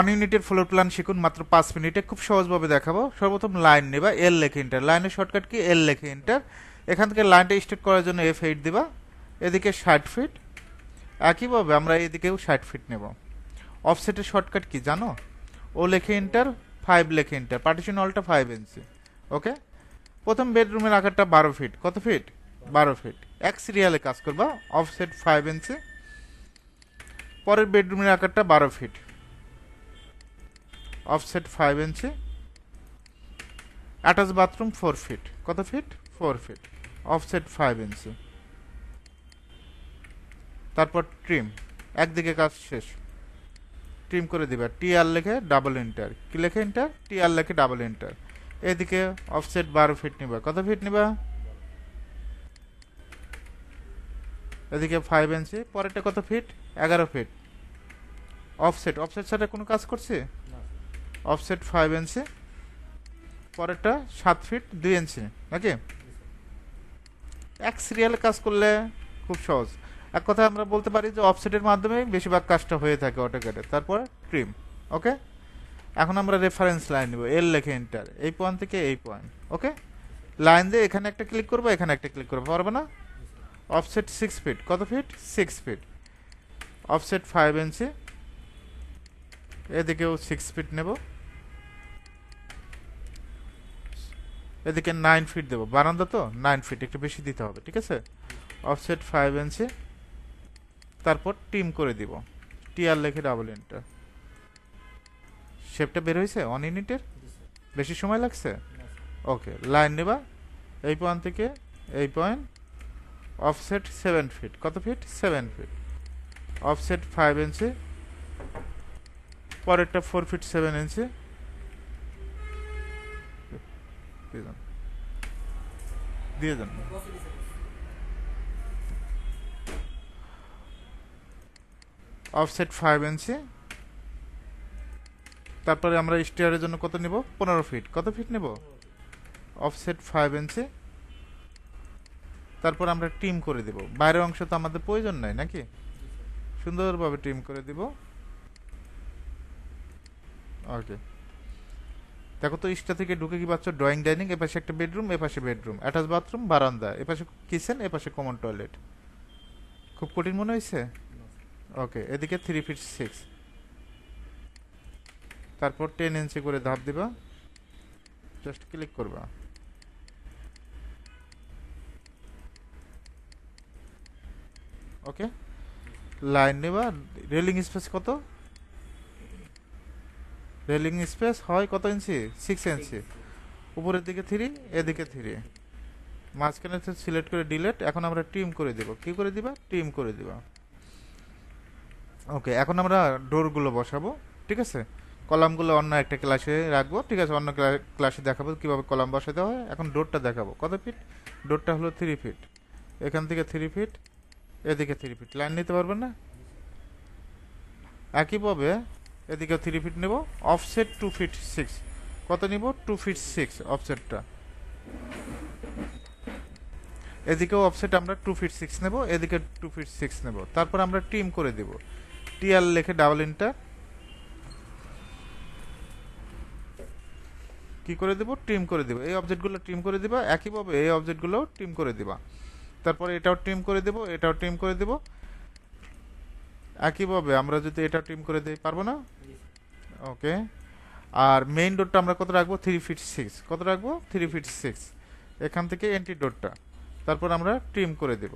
1 ইউনিটের floor plan শিখুন মাত্র 5 মিনিটে, খুব সহজভাবে দেখাবো। সর্বপ্রথম লাইন নেবা, এল লেখে এন্টার, লাইনের শর্টকাট কি এল লেখে এন্টার। এখান থেকে লাইনটা স্টার্ট করার জন্য F8 দিবা, এদিকে 60 ফিট, একইভাবে আমরা এদিকেও 60 ফিট নেব। অফসেটের শর্টকাট কি জানো? ও লেখে এন্টার, 5 লেখে এন্টার, পার্টিশন অলটা 5 ইঞ্চি। ওকে, প্রথম বেডরুমের আকারটা 12 ফিট, কত ফিট? 12 ফিট। এক সিরিয়ালে কাজ করবা, অফসেট 5 ইঞ্চি। পরের বেডরুমের আকারটা 12 ফিট, অফসেট 5 ইঞ্চি। অ্যাটাচ বাথরুম 4 ফিট, কত ফিট? 4 ফিট, অফসেট 5 ইঞ্চি। তারপর ট্রিম, একদিকে কাজ শেষ, ট্রিম করে দিবা। টিআর লেখে ডাবল এন্টার, কি লেখে এন্টার? টিআর লেখে ডাবল এন্টার। এদিকে অফসেট 12 ফিট নিবা, কত ফিট নিবা? এদিকে 5 ইঞ্চি। পরেরটা কত ফিট? 11 ফিট। অফসেট, অফসেট ছাড়া কোনো কাজ করছে? অফসেট 5 ইঞ্চি। পরেরটা 7 ফিট 2 ইঞ্চি, নাকি? এক সিরিয়ালে কাজ করলে খুব সহজ। এক কথা আমরা বলতে পারি যে অফসেটের মাধ্যমে বেশিরভাগ কাজটা হয়ে থাকে অটোক্যাডে। তারপর ট্রিম। ওকে, এখন আমরা রেফারেন্স লাইন নিব, এল লেখে এন্টার, এই পয়েন্ট থেকে এই পয়েন্ট। ওকে, লাইন দিয়ে এখানে একটা ক্লিক করবো, এখানে একটা ক্লিক করবো, পারবে না? অফসেট 6 ফিট, কত ফিট? 6 ফিট। অফসেট 5 ইঞ্চি। এদিকেও 6 ফিট নেব, এদিকে 9 ফিট দেবো, বারান্দা তো 9 ফিট, একটু বেশি দিতে হবে, ঠিক আছে? অফসেট 5 ইঞ্চি। তারপর টিম করে দিব, টিআর লেখে ডাবল এন্টার। শেপটা বের হয়েছে 1 ইউনিটের? বেশি সময় লাগছে? ওকে, লাইন নেবা, এই পয়েন্ট থেকে এই পয়েন্ট, অফসেট 7 ফিট, কত ফিট? 7 ফিট। অফসেট 5 ইঞ্চি। পরেরটা 4 ফিট 7 ইঞ্চি। দিয়ে দেন। অফসেট 5 ইঞ্চি। তারপরে আমরা স্টেয়ারের জন্য কত নিব? 15 ফিট, কত ফিট নেব? অফসেট 5 ইঞ্চি। তারপর আমরা ট্রিম করে দেব, বাইরের অংশ তো আমাদের প্রয়োজন নাই, নাকি? সুন্দরভাবে ট্রিম করে দিব। ওকে, দেখো তো ইস্টা থেকে ঢুকে কি পাচ্ছ? ড্রয়িং ডাইনিং, এপাশে একটা বেডরুম, এপাশে বেডরুম, অ্যাটাচ বাথরুম, বারান্দা, এপাশে কিচেন, এপাশে কমন টয়লেট। খুব কঠিন মনে হয়েছে? ওকে, এদিকে 3 ফিট 6। তারপর 10 ইঞ্চি করে ধাপ দিবা, জাস্ট ক্লিক করবা। ওকে, লাইন নেবা, রেলিং স্পেস কত? রেলিং স্পেস হয় কত ইঞ্চি? 6 ইঞ্চি। উপরের দিকে 3, এদিকে 3, মাঝখানে সিলেক্ট করে ডিলেট। এখন আমরা ট্রিম করে দিব, কি করে দিবা? ট্রিম করে দিবা। ওকে, এখন আমরা ডোরগুলো বসাবো, ঠিক আছে? কলামগুলো অন্য একটা ক্লাসে রাখবো, ঠিক আছে? অন্য ক্লাসে দেখাবো কিভাবে কলাম বসাতে হয়। এখন ডোরটা দেখাবো, কত ফিট? ডোরটা হলো 3 ফিট, এখান থেকে 3 ফিট, এদিকে 3 ফিট। লাইন নিতে পারবেন না? একইভাবে এদিকে 3 ফিট নেব, অফসেট 2 ফিট 6, কত নিব? 2 ফিট 6 অফসেটটা। এদিকেও অফসেট আমরা 2 ফিট 6 নেব, এদিকে 2 ফিট 6 নেব। তারপর আমরা ট্রিম করে দেব, টিআর লেখে ডাবল এন্টার, কি করে দেব? ট্রিম করে দেব। এই অবজেক্টগুলো ট্রিম করে দিবা, একইভাবে এই অবজেক্টগুলোও ট্রিম করে দিবা। তারপরে এটাও ট্রিম করে দেব, এটাও ট্রিম করে দেব। একইভাবে আমরা যদি এটা ট্রিম করে দিই, পারবো না? ওকে, আর মেইন ডোরটা আমরা কত রাখবো? 3 ফিট 6, কত রাখবো? 3 ফিট 6। এখান থেকে এন্ট্রি ডোরটা, তারপর আমরা ট্রিম করে দেব।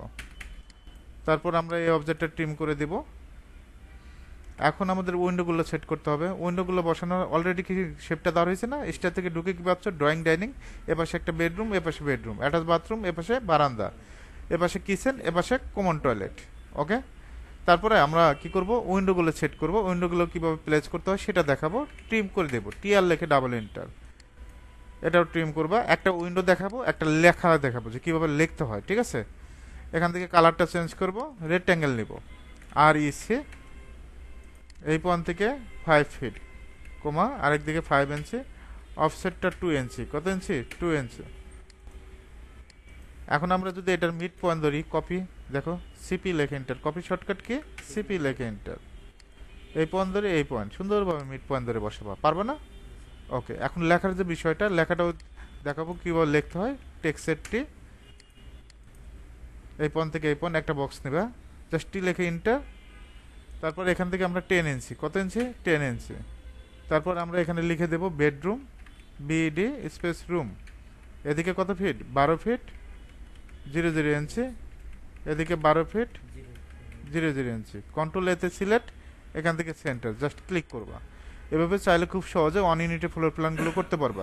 তারপর আমরা এই অবজেক্টটা ট্রিম করে দেব। এখন আমাদের উইন্ডোগুলো সেট করতে হবে। উইন্ডোগুলো বসানো অলরেডি কি শেপটা দেওয়া হয়েছে না? স্টার থেকে ঢুকে কি পাচ্ছ? ড্রয়িং ডাইনিং, এপাশে একটা বেডরুম, এপাশে বেডরুম, অ্যাটাচ বাথরুম, এপাশে বারান্দা, এপাশে কিচেন, এপাশে কমন টয়লেট। ওকে, তারপরে আমরা কি করব? উইন্ডোগুলো সেট করব। উইন্ডোগুলো কিভাবে প্লেস করতে হয় সেটা দেখাবো। ট্রিম করে দেব, টিআর লেখে ডাবল এন্টার, এটাও ট্রিম করবা। একটা উইন্ডো দেখাবো, একটা লেখা দেখাবো যে কিভাবে লিখতে হয়, ঠিক আছে? এখান থেকে কালারটা চেঞ্জ করব, রেক্ট্যাঙ্গেল নিব, আর ইসে এই পয়েন্ট থেকে 5 ফিট, কমা আরেকদিকে 5 ইঞ্চি, অফসেটটা 2 ইঞ্চি, কত ইঞ্চি? 2 ইঞ্চি। এখন আমরা যদি এটার মিড পয়েন্ট ধরি, কপি, দেখো সিপি লেখে enter, copy shortcut key? CP লেখে এন্টার। এই পয়েন্ট ধরে এই পয়েন্ট সুন্দরভাবে মিড পয়েন্ট ধরে বসাবা, পারবে না? ওকে, এখন লেখার যে বিষয়টা, লেখাটাও দেখাবো কীভাবে লিখতে হয়। টেক্সটটি এই পয়েন্ট থেকে এই পয়েন্ট একটা বক্স নেবা, জাস্ট টি লিখে ইন্টার। তারপর এখান থেকে আমরা 10 ইঞ্চি, কত ইঞ্চি? 10 ইঞ্চি। তারপর আমরা এখানে লিখে দেব বেডরুম, বিডি স্পেস রুম। এদিকে কত ফিট? 12 ফিট 00 ইঞ্চি, এদিকে 12 ফিট 00 ইঞ্চি। কন্ট্রোল এতে সিলেক্ট, এখান থেকে সেন্টার, জাস্ট ক্লিক করবা। এভাবে চাইলে খুব সহজে 1 ইউনিটে ফ্লোর প্ল্যানগুলো করতে পারবা।